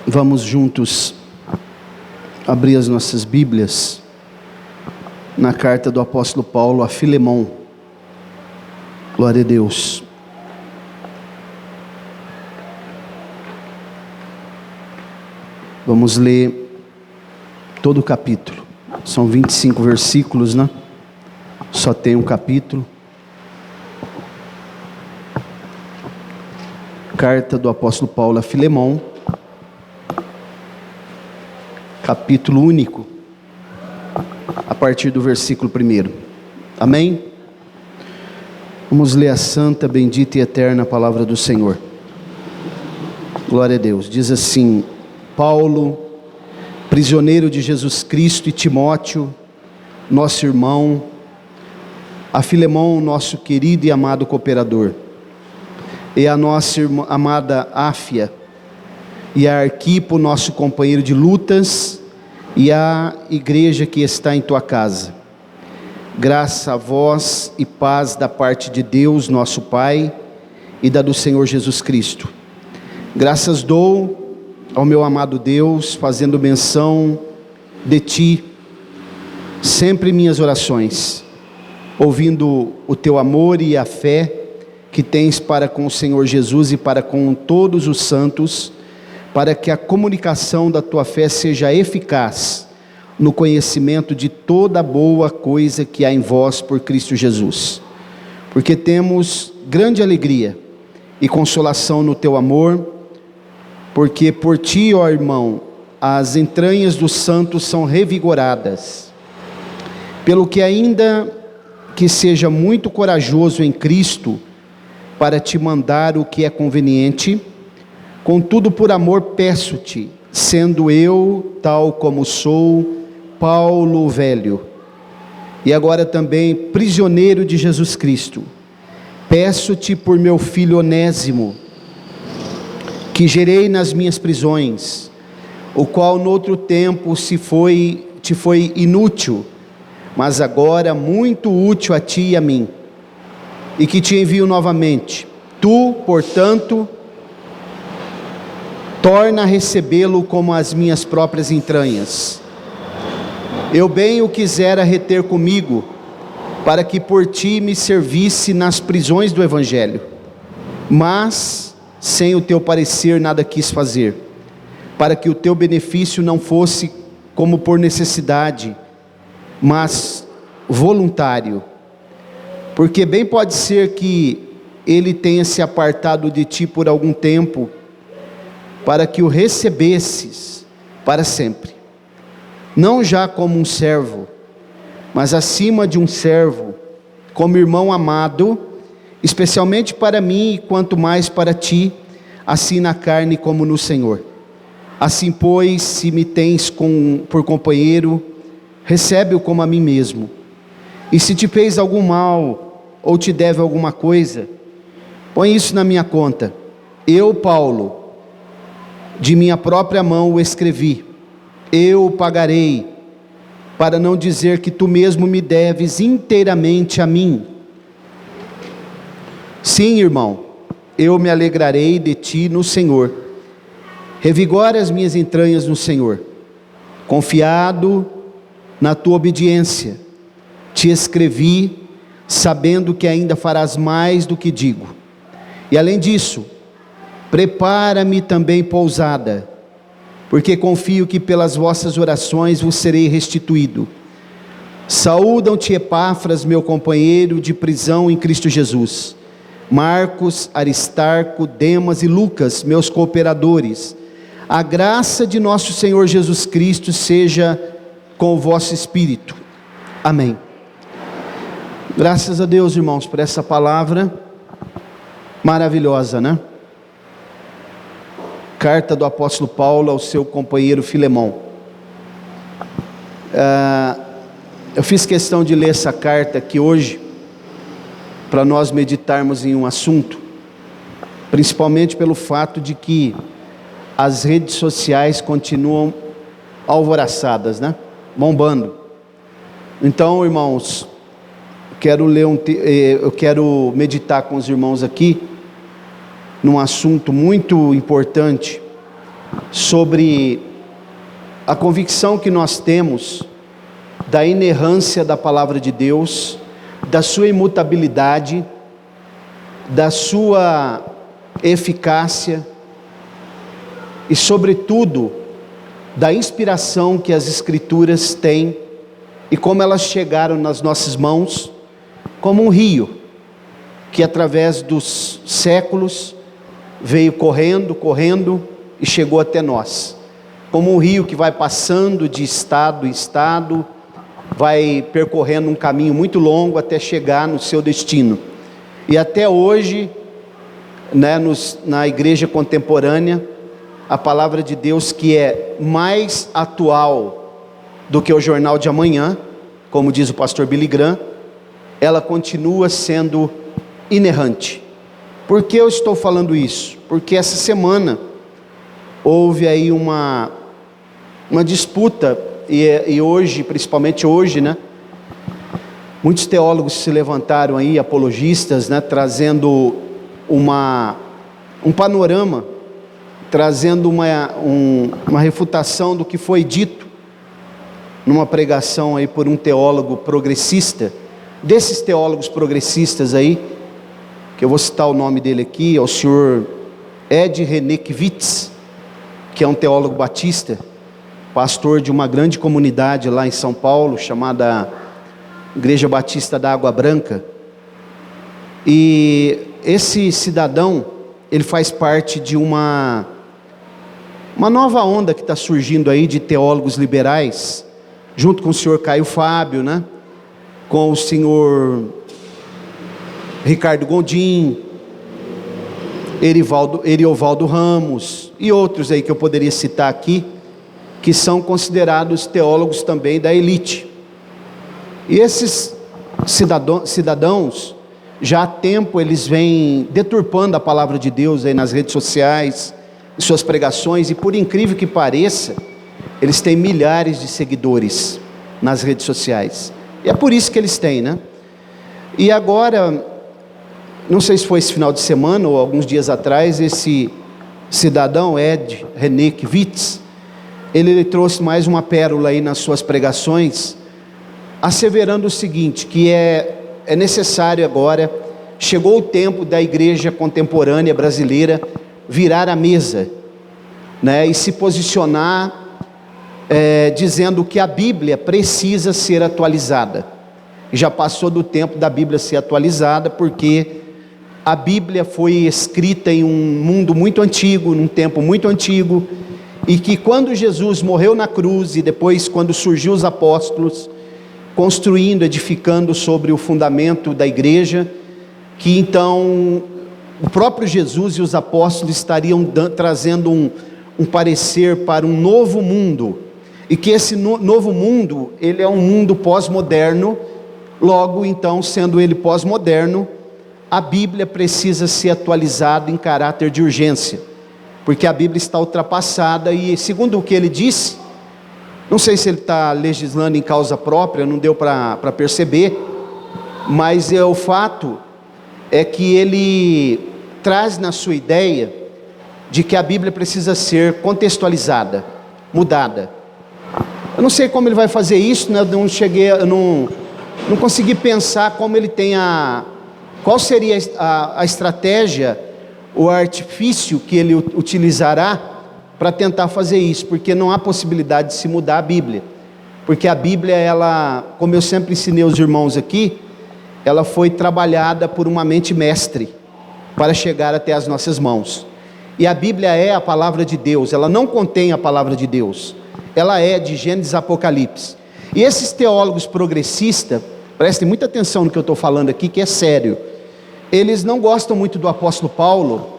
Vamos juntos abrir as nossas Bíblias na carta do apóstolo Paulo a Filemão. Glória a Deus. Vamos ler todo o capítulo. São 25 versículos, né? Só tem um capítulo. Carta do apóstolo Paulo a Filemão. Capítulo único, a partir do versículo 1. Amém? Vamos ler a santa, bendita e eterna palavra do Senhor. Glória a Deus. Diz assim: Paulo, prisioneiro de Jesus Cristo, e Timóteo, nosso irmão, a Filemão, nosso querido e amado cooperador, e a nossa irmã, amada Áfia, e a Arquipo, nosso companheiro de lutas, e a igreja que está em tua casa. Graça a vós e paz da parte de Deus, nosso Pai, e da do Senhor Jesus Cristo. Graças dou ao meu amado Deus, fazendo menção de ti, sempre em minhas orações, ouvindo o teu amor e a fé que tens para com o Senhor Jesus e para com todos os santos, para que a comunicação da tua fé seja eficaz no conhecimento de toda boa coisa que há em vós por Cristo Jesus. Porque temos grande alegria e consolação no teu amor, porque por ti, ó irmão, as entranhas dos santos são revigoradas, pelo que ainda que seja muito corajoso em Cristo, para te mandar o que é conveniente. Contudo, por amor peço-te, sendo eu, tal como sou, Paulo velho, e agora também prisioneiro de Jesus Cristo, peço-te por meu filho Onésimo, que gerei nas minhas prisões, o qual noutro tempo te foi inútil, mas agora muito útil a ti e a mim, e que te envio novamente. Tu, portanto, torna a recebê-lo como as minhas próprias entranhas. Eu bem o quisera reter comigo, para que por ti me servisse nas prisões do Evangelho, mas sem o teu parecer nada quis fazer, para que o teu benefício não fosse como por necessidade, mas voluntário, porque bem pode ser que ele tenha se apartado de ti por algum tempo, para que o recebesses para sempre, não já como um servo, mas acima de um servo, como irmão amado, especialmente para mim e quanto mais para ti, assim na carne como no Senhor. Assim pois, se me tens por companheiro, recebe-o como a mim mesmo. E se te fez algum mal, ou te deve alguma coisa, põe isso na minha conta. Eu, Paulo, de minha própria mão o escrevi, eu o pagarei, para não dizer que tu mesmo me deves inteiramente a mim. Sim, irmão, eu me alegrarei de ti no Senhor, revigora as minhas entranhas no Senhor. Confiado na tua obediência, te escrevi, sabendo que ainda farás mais do que digo. E além disso, prepara-me também pousada, porque confio que pelas vossas orações vos serei restituído. Saúdam-te Epáfras, meu companheiro de prisão em Cristo Jesus, Marcos, Aristarco, Demas e Lucas, meus cooperadores. A graça de nosso Senhor Jesus Cristo seja com o vosso espírito. Amém. Graças a Deus, irmãos, por essa palavra maravilhosa, né? Carta do apóstolo Paulo ao seu companheiro Filemão. Eu fiz questão de ler essa carta aqui hoje, para nós meditarmos em um assunto, principalmente pelo fato de que as redes sociais continuam alvoroçadas, né? Bombando. Então, irmãos, eu quero meditar com os irmãos aqui num assunto muito importante, sobre a convicção que nós temos da inerrância da palavra de Deus, da sua imutabilidade, da sua eficácia e, sobretudo, da inspiração que as Escrituras têm e como elas chegaram nas nossas mãos, como um rio que através dos séculos veio correndo e chegou até nós. Como um rio que vai passando de estado em estado, vai percorrendo um caminho muito longo até chegar no seu destino. E até hoje, na igreja contemporânea, a palavra de Deus, que é mais atual do que o jornal de amanhã, como diz o pastor Billy Graham, ela continua sendo inerrante. Por que eu estou falando isso? Porque essa semana houve aí uma disputa, e hoje, principalmente hoje, muitos teólogos se levantaram aí, apologistas, trazendo um panorama, trazendo uma refutação do que foi dito numa pregação aí por um teólogo progressista. Desses teólogos progressistas aí, que eu vou citar o nome dele aqui, é o senhor Ed Renekiewicz, que é um teólogo batista, pastor de uma grande comunidade lá em São Paulo, chamada Igreja Batista da Água Branca. E esse cidadão, ele faz parte de uma nova onda que está surgindo aí de teólogos liberais, junto com o senhor Caio Fábio, com o senhor Ricardo Gondim, Eriovaldo Ramos e outros aí que eu poderia citar aqui, que são considerados teólogos também da elite. E esses cidadãos, já há tempo eles vêm deturpando a palavra de Deus aí nas redes sociais, em suas pregações, e por incrível que pareça, eles têm milhares de seguidores nas redes sociais. E é por isso que eles têm, E agora, não sei se foi esse final de semana ou alguns dias atrás, esse cidadão Ed Renekiewicz, ele trouxe mais uma pérola aí nas suas pregações, asseverando o seguinte, que é necessário agora, chegou o tempo da igreja contemporânea brasileira virar a mesa, e se posicionar, dizendo que a Bíblia precisa ser atualizada. Já passou do tempo da Bíblia ser atualizada, porque a Bíblia foi escrita em um mundo muito antigo, num tempo muito antigo, e que quando Jesus morreu na cruz, e depois quando surgiu os apóstolos, construindo, edificando sobre o fundamento da igreja, que então o próprio Jesus e os apóstolos estariam trazendo um parecer para um novo mundo, e que esse novo mundo, ele é um mundo pós-moderno. Logo então, sendo ele pós-moderno, a Bíblia precisa ser atualizada em caráter de urgência, porque a Bíblia está ultrapassada, e segundo o que ele disse, não sei se ele está legislando em causa própria, não deu para perceber, mas o fato é que ele traz na sua ideia de que a Bíblia precisa ser contextualizada, mudada. Eu não sei como ele vai fazer isso, eu não consegui pensar como ele tem qual seria a estratégia, o artifício que ele utilizará para tentar fazer isso, porque não há possibilidade de se mudar a Bíblia, porque a Bíblia, ela, como eu sempre ensinei os irmãos aqui, ela foi trabalhada por uma mente mestre, para chegar até as nossas mãos, e a Bíblia é a palavra de Deus, ela não contém a palavra de Deus, ela é de Gênesis a Apocalipse. E esses teólogos progressistas, prestem muita atenção no que eu estou falando aqui, que é sério, eles não gostam muito do apóstolo Paulo,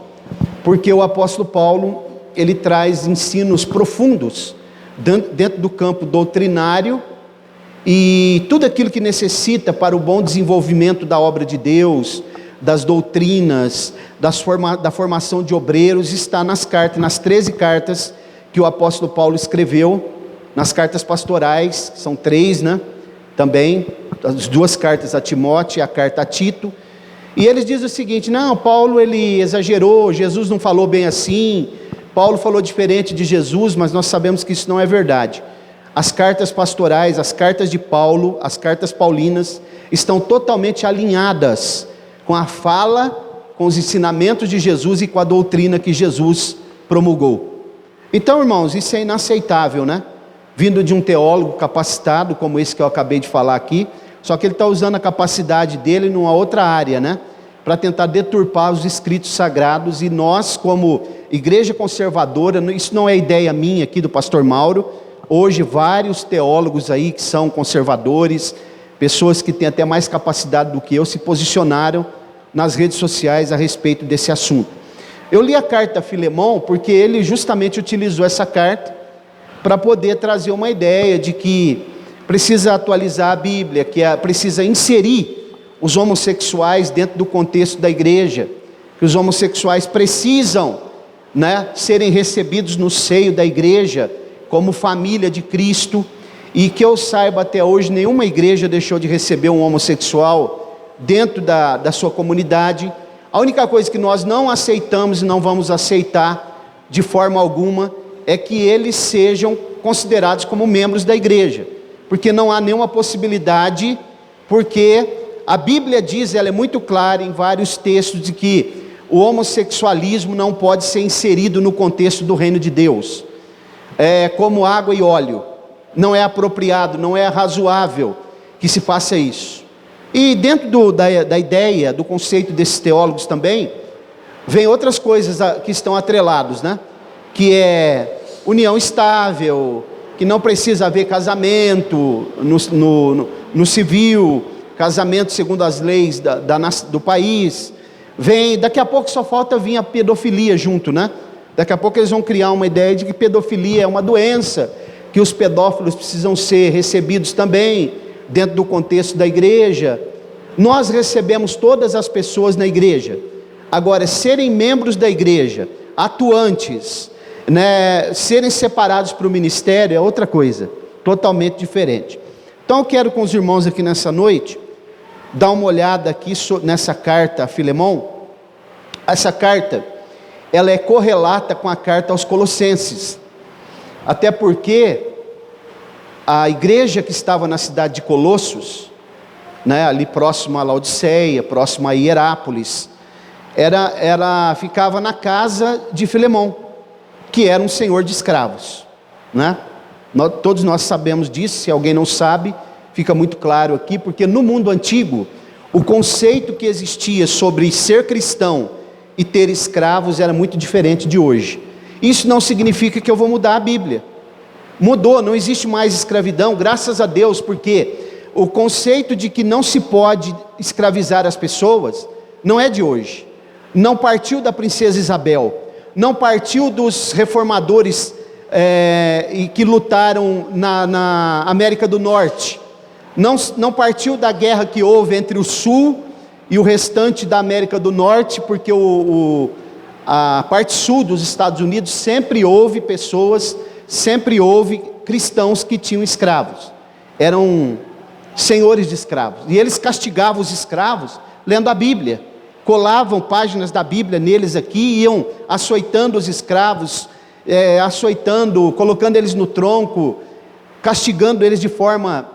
porque o apóstolo Paulo, ele traz ensinos profundos, dentro do campo doutrinário, e tudo aquilo que necessita para o bom desenvolvimento da obra de Deus, das doutrinas, da formação de obreiros, está nas 13 cartas que o apóstolo Paulo escreveu, nas cartas pastorais, são 3, também, as 2 cartas a Timóteo e a carta a Tito. E eles dizem o seguinte: não, Paulo ele exagerou, Jesus não falou bem assim, Paulo falou diferente de Jesus, mas nós sabemos que isso não é verdade. As cartas pastorais, as cartas de Paulo, as cartas paulinas, estão totalmente alinhadas com a fala, com os ensinamentos de Jesus e com a doutrina que Jesus promulgou. Então, irmãos, isso é inaceitável, né? Vindo de um teólogo capacitado, como esse que eu acabei de falar aqui, só que ele está usando a capacidade dele numa outra área, né? Para tentar deturpar os escritos sagrados, e nós, como igreja conservadora, isso não é ideia minha aqui do pastor Mauro, hoje vários teólogos aí que são conservadores, pessoas que têm até mais capacidade do que eu, se posicionaram nas redes sociais a respeito desse assunto. Eu li a carta a Filemão porque ele justamente utilizou essa carta para poder trazer uma ideia de que precisa atualizar a Bíblia, que precisa inserir os homossexuais dentro do contexto da igreja, que os homossexuais precisam, né, serem recebidos no seio da igreja, como família de Cristo, e que eu saiba até hoje, nenhuma igreja deixou de receber um homossexual dentro da sua comunidade. A única coisa que nós não aceitamos e não vamos aceitar de forma alguma é que eles sejam considerados como membros da igreja, porque não há nenhuma possibilidade, porque a Bíblia diz, ela é muito clara em vários textos, de que o homossexualismo não pode ser inserido no contexto do reino de Deus. É como água e óleo, não é apropriado, não é razoável que se faça isso. E dentro da ideia, do conceito desses teólogos também, vem outras coisas que estão atrelados, né? Que é união estável, que não precisa haver casamento no civil, casamento segundo as leis do país. Daqui a pouco só falta vir a pedofilia junto, né? Daqui a pouco eles vão criar uma ideia de que pedofilia é uma doença, que os pedófilos precisam ser recebidos também dentro do contexto da igreja. Nós recebemos todas as pessoas na igreja. Agora, serem membros da igreja, atuantes, né, serem separados para o ministério é outra coisa, totalmente diferente. Então eu quero com os irmãos aqui nessa noite, dar uma olhada aqui nessa carta a Filemão. Essa carta, ela é correlata com a carta aos Colossenses, até porque a igreja que estava na cidade de Colossos, né, ali próximo a Laodiceia, próximo a Hierápolis, ficava na casa de Filemão, que era um senhor de escravos, né? Todos nós sabemos disso. Se alguém não sabe, fica muito claro aqui, porque no mundo antigo, o conceito que existia sobre ser cristão e ter escravos era muito diferente de hoje. Isso não significa que eu vou mudar a Bíblia. Mudou, não existe mais escravidão, graças a Deus, porque o conceito de que não se pode escravizar as pessoas não é de hoje. Não partiu da princesa Isabel, não partiu dos reformadores e que lutaram na América do Norte, não partiu da guerra que houve entre o Sul e o restante da América do Norte, porque a parte sul dos Estados Unidos sempre houve pessoas, sempre houve cristãos que tinham escravos, eram senhores de escravos, e eles castigavam os escravos lendo a Bíblia, colavam páginas da Bíblia neles aqui, iam açoitando os escravos, colocando eles no tronco, castigando eles de forma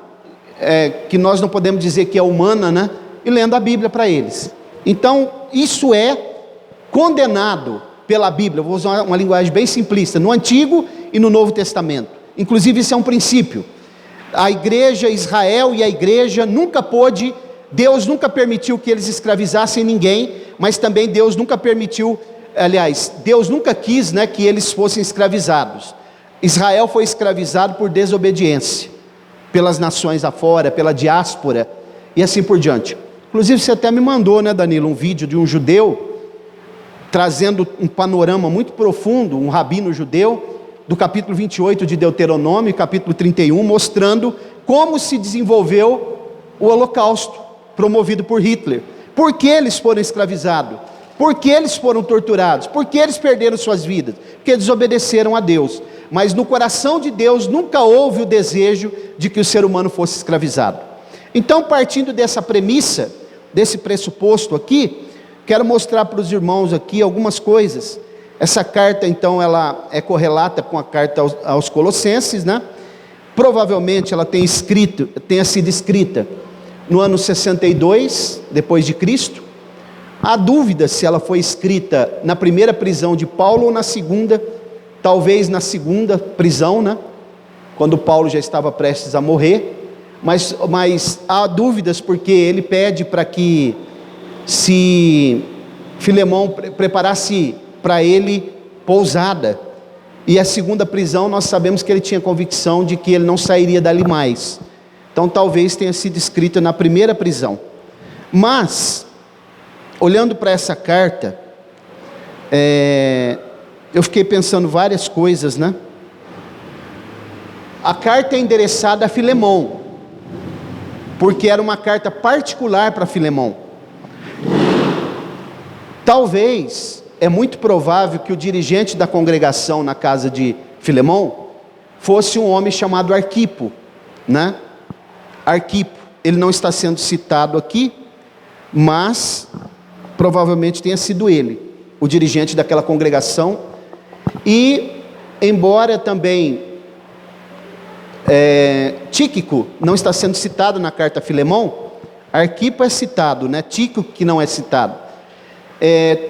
que nós não podemos dizer que é humana, né? E lendo a Bíblia para eles. Então isso é condenado pela Bíblia. Vou usar uma linguagem bem simplista, no Antigo e no Novo Testamento. Inclusive isso é um princípio. A igreja, Israel e a igreja nunca pôde, Deus nunca permitiu que eles escravizassem ninguém, mas também Deus nunca permitiu, aliás, Deus nunca quis, né, que eles fossem escravizados. Israel foi escravizado por desobediência, pelas nações afora, pela diáspora, e assim por diante. Inclusive você até me mandou, né, Danilo, um vídeo de um judeu, trazendo um panorama muito profundo, um rabino judeu, do capítulo 28 de Deuteronômio, capítulo 31, mostrando como se desenvolveu o Holocausto, promovido por Hitler. Por que eles foram escravizados? Por que eles foram torturados? Por que eles perderam suas vidas? Porque desobedeceram a Deus. Mas no coração de Deus nunca houve o desejo de que o ser humano fosse escravizado. Então, partindo dessa premissa, desse pressuposto aqui, quero mostrar para os irmãos aqui algumas coisas Essa carta, então, ela é correlata com a carta aos Colossenses, né? Provavelmente ela tenha sido escrita no ano 62, depois de Cristo. Há dúvida se ela foi escrita na primeira prisão de Paulo ou na segunda, talvez na segunda prisão, né? Quando Paulo já estava prestes a morrer. Mas há dúvidas porque ele pede para que se Filemão preparasse para ele pousada, e a segunda prisão nós sabemos que ele tinha convicção de que ele não sairia dali mais, então talvez tenha sido escrita na primeira prisão. Mas, olhando para essa carta, eu fiquei pensando várias coisas, né? A carta é endereçada a Filemão, porque era uma carta particular para Filemão. Talvez, é muito provável que o dirigente da congregação na casa de Filemão fosse um homem chamado Arquipo, né? Arquipo, ele não está sendo citado aqui, mas provavelmente tenha sido ele, o dirigente daquela congregação. E, embora também Tíquico não está sendo citado na carta a Filemão, Arquipo é citado, né? Tíquico que não é citado.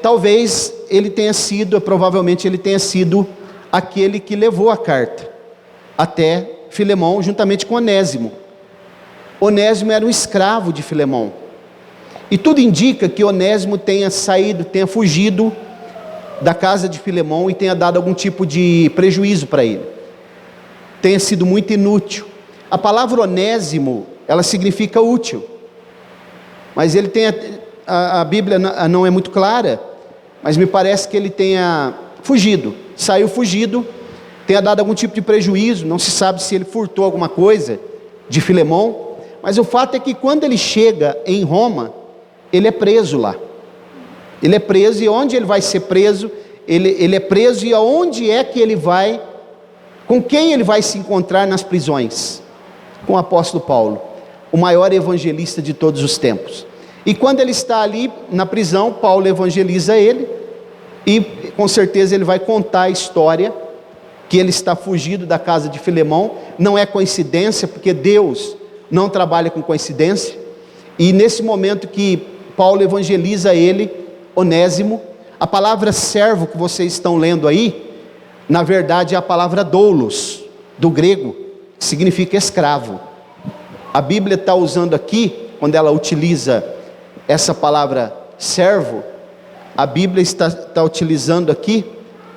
Talvez ele tenha sido, provavelmente ele tenha sido aquele que levou a carta até Filemão, juntamente com Onésimo. Onésimo era um escravo de Filemão, e tudo indica que Onésimo tenha fugido da casa de Filemão e tenha dado algum tipo de prejuízo para ele, tenha sido muito inútil. A palavra Onésimo, ela significa útil, mas ele tem a Bíblia não é muito clara, mas me parece que ele tenha fugido, saiu fugido, tenha dado algum tipo de prejuízo. Não se sabe se ele furtou alguma coisa de Filemão, mas o fato é que quando ele chega em Roma, ele é preso lá. Ele é preso, e onde ele vai ser preso? Ele é preso, e aonde é que ele vai? Com quem ele vai se encontrar nas prisões? Com o apóstolo Paulo, o maior evangelista de todos os tempos. E quando ele está ali na prisão, Paulo evangeliza ele, e com certeza ele vai contar a história, que ele está fugido da casa de Filemão. Não é coincidência, porque Deus não trabalha com coincidência. E nesse momento que Paulo evangeliza ele, Onésimo, a palavra servo que vocês estão lendo aí, na verdade é a palavra doulos, do grego, que significa escravo. A Bíblia está usando aqui, quando ela utiliza essa palavra servo, a Bíblia está utilizando aqui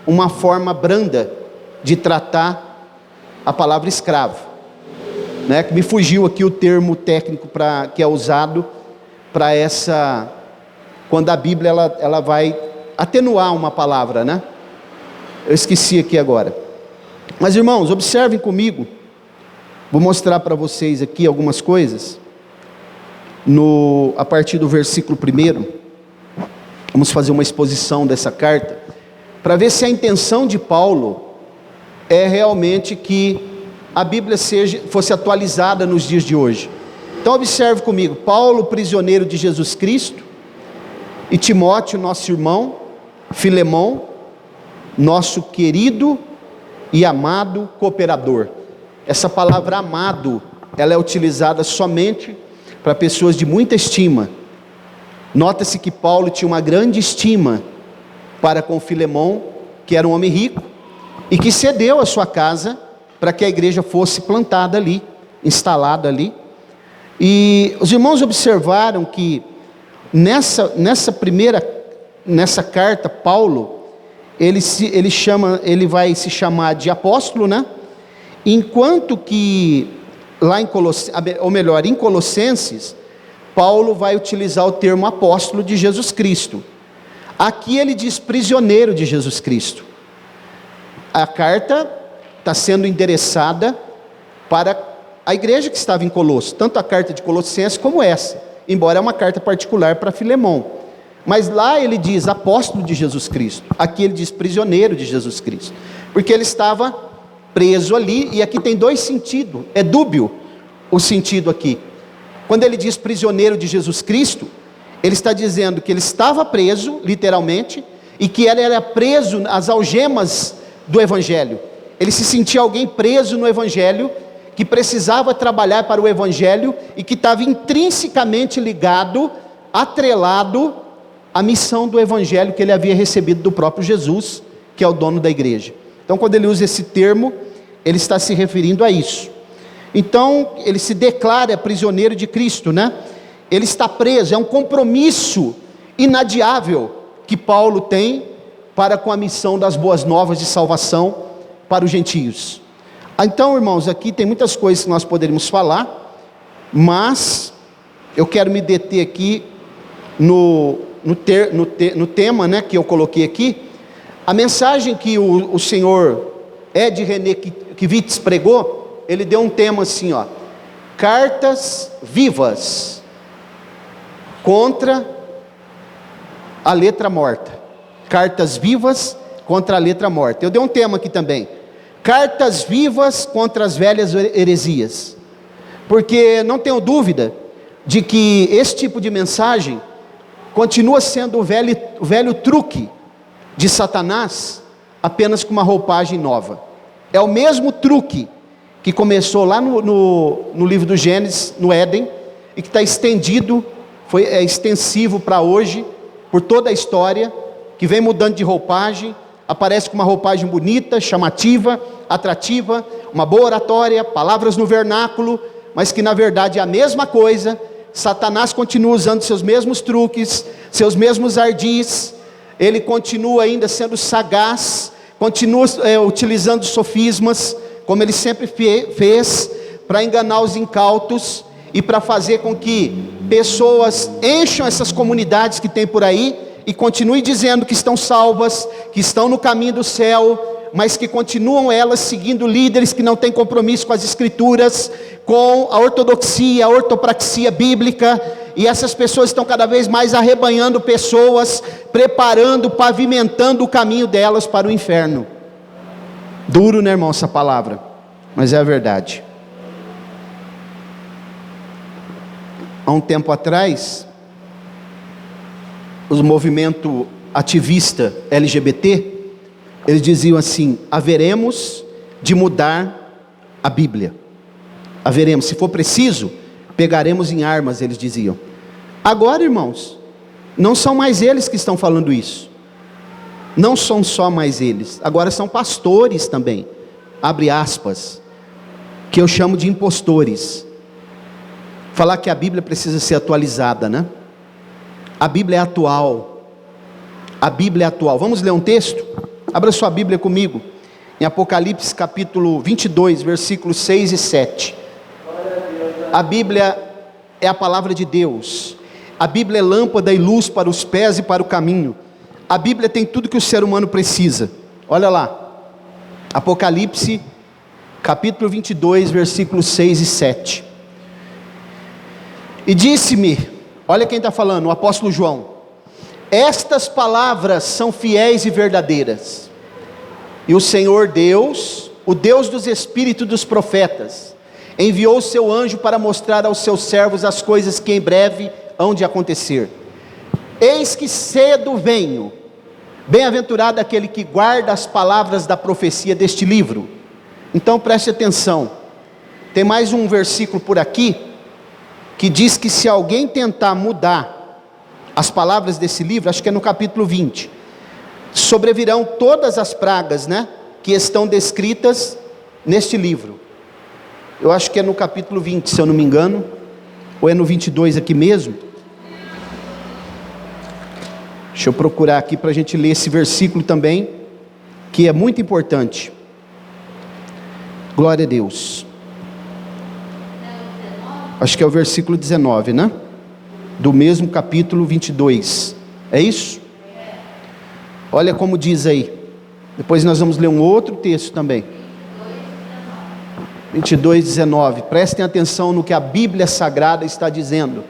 uma forma branda de tratar a palavra escravo, né? Que me fugiu aqui o termo técnico que é usado para essa, quando a Bíblia ela vai atenuar uma palavra, né? Eu esqueci aqui agora. Mas irmãos, observem comigo, vou mostrar para vocês aqui algumas coisas. A partir do versículo 1, vamos fazer uma exposição dessa carta, para ver se a intenção de Paulo é realmente que a Bíblia fosse atualizada nos dias de hoje. Então observe comigo: Paulo, prisioneiro de Jesus Cristo, e Timóteo, nosso irmão, Filemão, nosso querido e amado cooperador. Essa palavra amado, ela é utilizada somente para pessoas de muita estima. Nota-se que Paulo tinha uma grande estima para com Filemão, que era um homem rico, e que cedeu a sua casa para que a igreja fosse plantada ali, instalada ali. E os irmãos observaram que nessa carta, Paulo, ele vai se chamar de apóstolo, né? Enquanto que lá em Colossenses, Paulo vai utilizar o termo apóstolo de Jesus Cristo. Aqui ele diz prisioneiro de Jesus Cristo. A carta está sendo endereçada para a igreja que estava em Colosso, tanto a carta de Colossenses como essa, embora é uma carta particular para Filemão. Mas lá ele diz apóstolo de Jesus Cristo, aqui ele diz prisioneiro de Jesus Cristo, porque ele estava preso ali, e aqui tem dois sentidos, é dúbio o sentido aqui. Quando ele diz prisioneiro de Jesus Cristo, ele está dizendo que ele estava preso, literalmente, e que ele era preso às algemas do Evangelho. Ele se sentia alguém preso no Evangelho, que precisava trabalhar para o Evangelho e que estava intrinsecamente ligado, atrelado à missão do Evangelho que ele havia recebido do próprio Jesus, que é o dono da igreja. Então, quando ele usa esse termo, ele está se referindo a isso. Então, ele se declara prisioneiro de Cristo, né? Ele está preso, é um compromisso inadiável que Paulo tem para com a missão das boas novas de salvação para os gentios. Então, irmãos, aqui tem muitas coisas que nós poderíamos falar, mas eu quero me deter aqui no tema, né, que eu coloquei aqui. A mensagem que o senhor Ed René Kivitz pregou, ele deu um tema assim, ó: cartas vivas contra a letra morta. Cartas vivas contra a letra morta. Eu dei um tema aqui também: cartas vivas contra as velhas heresias. Porque não tenho dúvida de que esse tipo de mensagem continua sendo o velho truque de Satanás, apenas com uma roupagem nova. É o mesmo truque que começou lá no livro do Gênesis, no Éden, e que está estendido, é extensivo para hoje, por toda a história, que vem mudando de roupagem, aparece com uma roupagem bonita, chamativa, atrativa, uma boa oratória, palavras no vernáculo, mas que na verdade é a mesma coisa. Satanás continua usando seus mesmos truques, seus mesmos ardis, ele continua ainda sendo sagaz, continua utilizando sofismas, como ele sempre fez, para enganar os incautos, e para fazer com que pessoas encham essas comunidades que tem por aí, e continuem dizendo que estão salvas, que estão no caminho do céu, mas que continuam elas seguindo líderes que não têm compromisso com as escrituras, com a ortodoxia, a ortopraxia bíblica, e essas pessoas estão cada vez mais arrebanhando pessoas, preparando, pavimentando o caminho delas para o inferno. Duro, né, irmão, essa palavra, mas é a verdade. Há um tempo atrás, o movimento ativista LGBT, eles diziam assim: haveremos de mudar a Bíblia, haveremos, se for preciso, pegaremos em armas, eles diziam. Agora, irmãos, não são mais eles que estão falando isso, não são só mais eles, agora são pastores também, abre aspas, que eu chamo de impostores. Falar que a Bíblia precisa ser atualizada, né? A Bíblia é atual, a Bíblia é atual. Vamos ler um texto? Abra sua Bíblia comigo, em Apocalipse capítulo 22, versículos 6 e 7. A Bíblia é a palavra de Deus, a Bíblia é lâmpada e luz para os pés e para o caminho. A Bíblia tem tudo que o ser humano precisa. Olha lá, Apocalipse capítulo 22, versículos 6 e 7. E disse-me, olha quem está falando, o apóstolo João: estas palavras são fiéis e verdadeiras, e o Senhor Deus, o Deus dos espíritos dos profetas, enviou o seu anjo para mostrar aos seus servos as coisas que em breve hão de acontecer. Eis que cedo venho, bem-aventurado aquele que guarda as palavras da profecia deste livro. Então preste atenção, tem mais um versículo por aqui, que diz que se alguém tentar mudar as palavras desse livro, acho que é no capítulo 20, sobrevirão todas as pragas, né, que estão descritas neste livro. Eu acho que é no capítulo 20, se eu não me engano, ou é no 22 aqui mesmo. Deixa eu procurar aqui para a gente ler esse versículo também, que é muito importante. Glória a Deus. Acho que é o versículo 19, né? Do mesmo capítulo 22. É isso? Olha como diz aí. Depois nós vamos ler um outro texto também. 22, 19. Prestem atenção no que a Bíblia Sagrada está dizendo,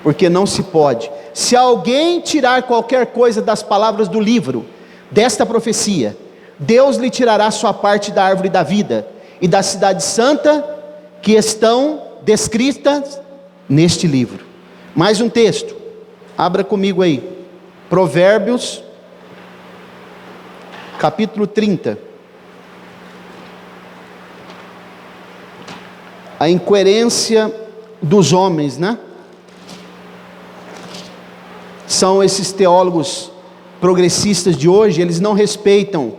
porque não se pode. Se alguém tirar qualquer coisa das palavras do livro, desta profecia, Deus lhe tirará sua parte da árvore da vida e da cidade santa que estão descritas neste livro. Mais um texto, abra comigo aí, Provérbios capítulo 30. A incoerência dos homens, né? São esses teólogos progressistas de hoje, eles não respeitam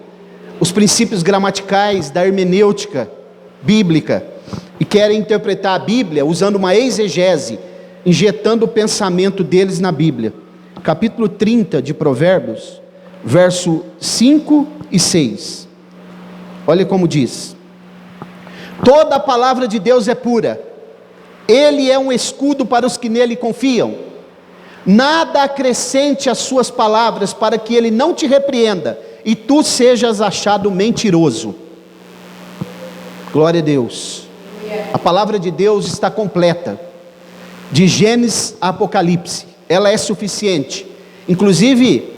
os princípios gramaticais da hermenêutica bíblica e querem interpretar a Bíblia usando uma exegese, injetando o pensamento deles na Bíblia. Capítulo 30 de Provérbios, verso 5 e 6. Olha como diz: toda a palavra de Deus é pura, Ele é um escudo para os que nele confiam. Nada acrescente às suas palavras, para que Ele não te repreenda, e tu sejas achado mentiroso. Glória a Deus. A palavra de Deus está completa, de Gênesis a Apocalipse, ela é suficiente. Inclusive,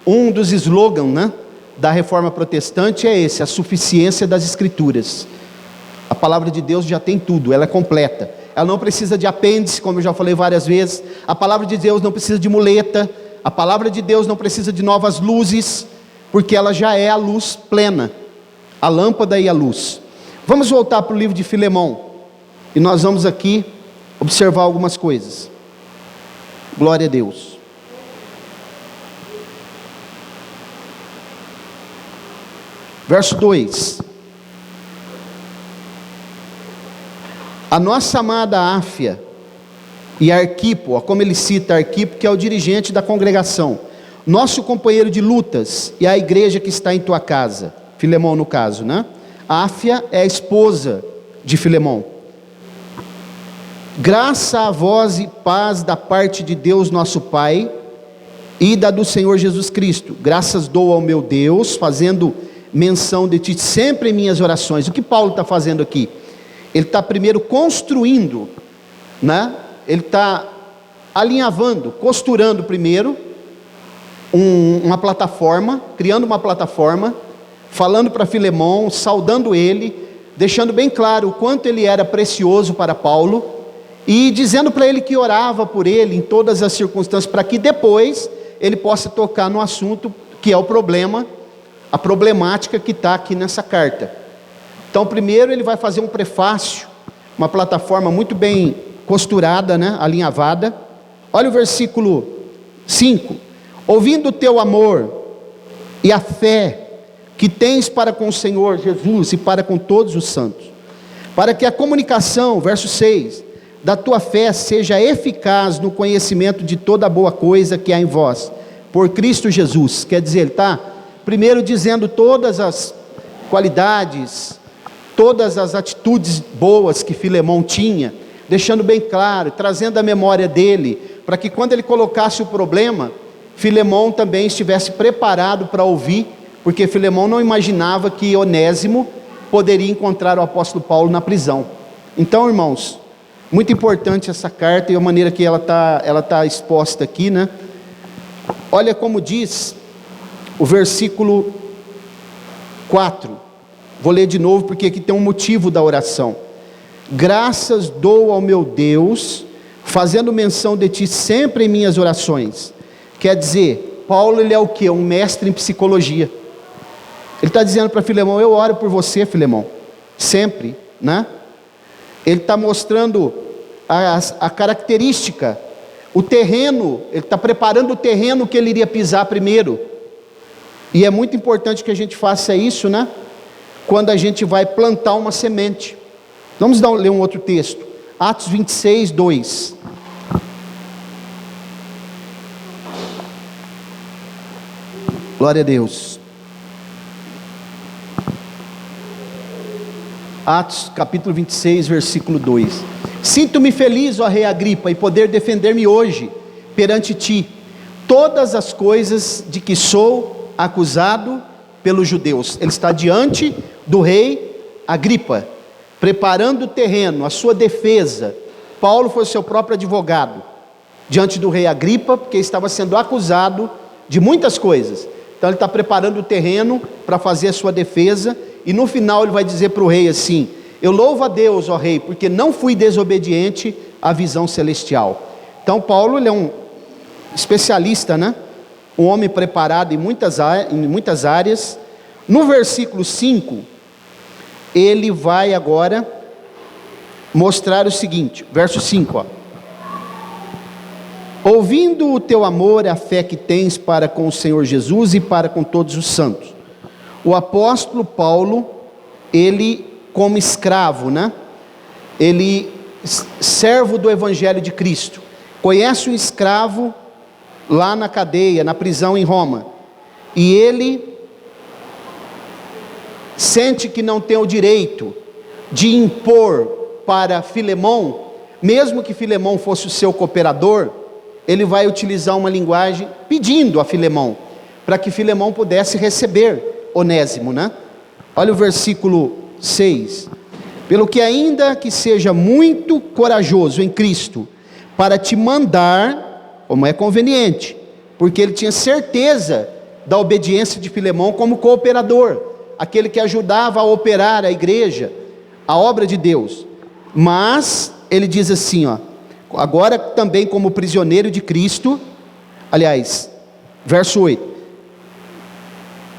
um dos slogans, né, da Reforma Protestante é esse: a suficiência das Escrituras. A palavra de Deus já tem tudo, ela é completa. Ela não precisa de apêndice, como eu já falei várias vezes. A palavra de Deus não precisa de muleta. A palavra de Deus não precisa de novas luzes, porque ela já é a luz plena, a lâmpada e a luz. Vamos voltar para o livro de Filemão, e nós vamos aqui observar algumas coisas. Glória a Deus. Verso 2. A nossa amada Áfia e Arquipo, como ele cita Arquipo, que é o dirigente da congregação, nosso companheiro de lutas, e a igreja que está em tua casa, Filemão no caso, né? Áfia é a esposa de Filemão. Graça a vós e paz da parte de Deus nosso Pai e da do Senhor Jesus Cristo. Graças dou ao meu Deus, fazendo menção de ti sempre em minhas orações. O que Paulo está fazendo aqui? Ele está primeiro construindo, né? Ele está alinhavando, costurando primeiro uma plataforma, criando uma plataforma, falando para Filemão, saudando ele, deixando bem claro o quanto ele era precioso para Paulo, e dizendo para ele que orava por ele em todas as circunstâncias, para que depois ele possa tocar no assunto que é o problema, a problemática que está aqui nessa carta. Então primeiro ele vai fazer um prefácio, uma plataforma muito bem costurada, né, alinhavada. Olha o versículo 5: ouvindo o teu amor e a fé que tens para com o Senhor Jesus e para com todos os santos, para que a comunicação, verso 6, da tua fé seja eficaz no conhecimento de toda boa coisa que há em vós, por Cristo Jesus. Quer dizer, ele está primeiro dizendo todas as qualidades, todas as atitudes boas que Filemão tinha, deixando bem claro, trazendo a memória dele, para que quando ele colocasse o problema, Filemão também estivesse preparado para ouvir, porque Filemão não imaginava que Onésimo poderia encontrar o apóstolo Paulo na prisão. Então, irmãos, muito importante essa carta e a maneira que ela tá exposta aqui, né? Olha como diz o versículo 4. Vou ler de novo porque aqui tem um motivo da oração. Graças dou ao meu Deus, fazendo menção de ti sempre em minhas orações. Quer dizer, Paulo ele é o quê? Um mestre em psicologia. Ele está dizendo para Filemão: eu oro por você, Filemão, sempre, né? Ele está mostrando a característica, o terreno, ele está preparando o terreno que ele iria pisar primeiro. E é muito importante que a gente faça isso, né? Quando a gente vai plantar uma semente. Vamos ler um outro texto, Atos 26, 2. Glória a Deus. Atos capítulo 26, versículo 2. Sinto-me feliz, ó rei Agripa, em poder defender-me hoje perante ti todas as coisas de que sou acusado pelos judeus. Ele está diante do rei Agripa, preparando o terreno, a sua defesa. Paulo foi seu próprio advogado diante do rei Agripa, porque estava sendo acusado de muitas coisas. Então ele está preparando o terreno para fazer a sua defesa, e no final ele vai dizer para o rei assim: eu louvo a Deus, ó rei, porque não fui desobediente à visão celestial. Então Paulo ele é um especialista, né? Um homem preparado em muitas áreas, No versículo 5, ele vai agora mostrar o seguinte, verso 5, ó. Ouvindo o teu amor, a fé que tens para com o Senhor Jesus e para com todos os santos. O apóstolo Paulo, ele como escravo, né? Ele, servo do Evangelho de Cristo, conhece um escravo lá na cadeia, na prisão em Roma, e ele sente que não tem o direito de impor para Filemão, mesmo que Filemão fosse o seu cooperador, ele vai utilizar uma linguagem pedindo a Filemão, para que Filemão pudesse receber Onésimo, né? Olha o versículo 6. Pelo que ainda que seja muito corajoso em Cristo, para te mandar, como é conveniente, porque ele tinha certeza da obediência de Filemão como cooperador, aquele que ajudava a operar a igreja, a obra de Deus. Mas ele diz assim, ó, agora também como prisioneiro de Cristo, aliás, verso 8,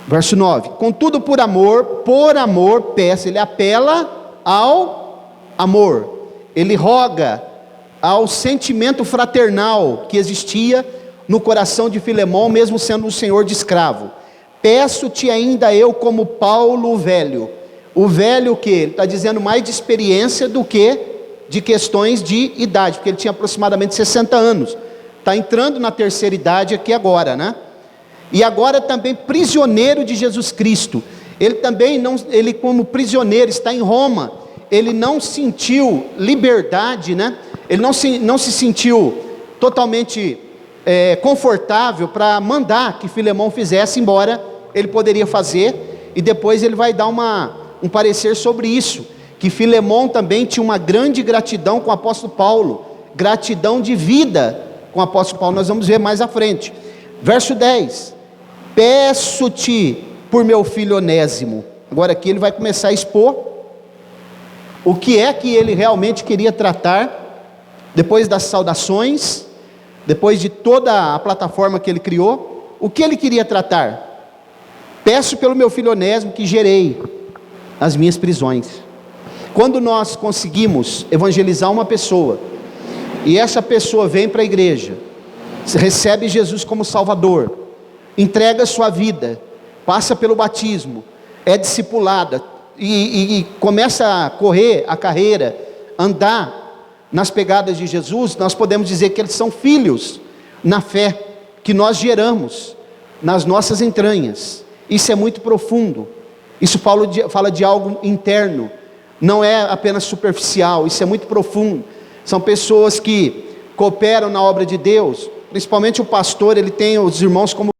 verso 9, contudo por amor peço, ele apela ao amor, ele roga ao sentimento fraternal que existia no coração de Filemão, mesmo sendo um senhor de escravo. Peço-te ainda eu como Paulo o velho que ele está dizendo mais de experiência do que de questões de idade, porque ele tinha aproximadamente 60 anos, está entrando na terceira idade aqui agora, né? E agora também prisioneiro de Jesus Cristo, ele também não, ele como prisioneiro está em Roma, ele não sentiu liberdade, né? Ele não se sentiu totalmente confortável para mandar que Filemão fizesse, embora ele poderia fazer, e depois ele vai dar um parecer sobre isso, que Filemão também tinha uma grande gratidão com o apóstolo Paulo, gratidão de vida com o apóstolo Paulo, nós vamos ver mais à frente. Verso 10, peço-te por meu filho Onésimo. Agora aqui ele vai começar a expor o que é que ele realmente queria tratar, depois das saudações, depois de toda a plataforma que ele criou, o que ele queria tratar? Peço pelo meu filho Onésimo que gerei as minhas prisões. Quando nós conseguimos evangelizar uma pessoa, e essa pessoa vem para a igreja, recebe Jesus como Salvador, entrega sua vida, passa pelo batismo, é discipulada, e começa a correr a carreira, andar nas pegadas de Jesus, nós podemos dizer que eles são filhos na fé, que nós geramos nas nossas entranhas. Isso é muito profundo, isso fala de algo interno, não é apenas superficial, isso é muito profundo. São pessoas que cooperam na obra de Deus, principalmente o pastor, ele tem os irmãos como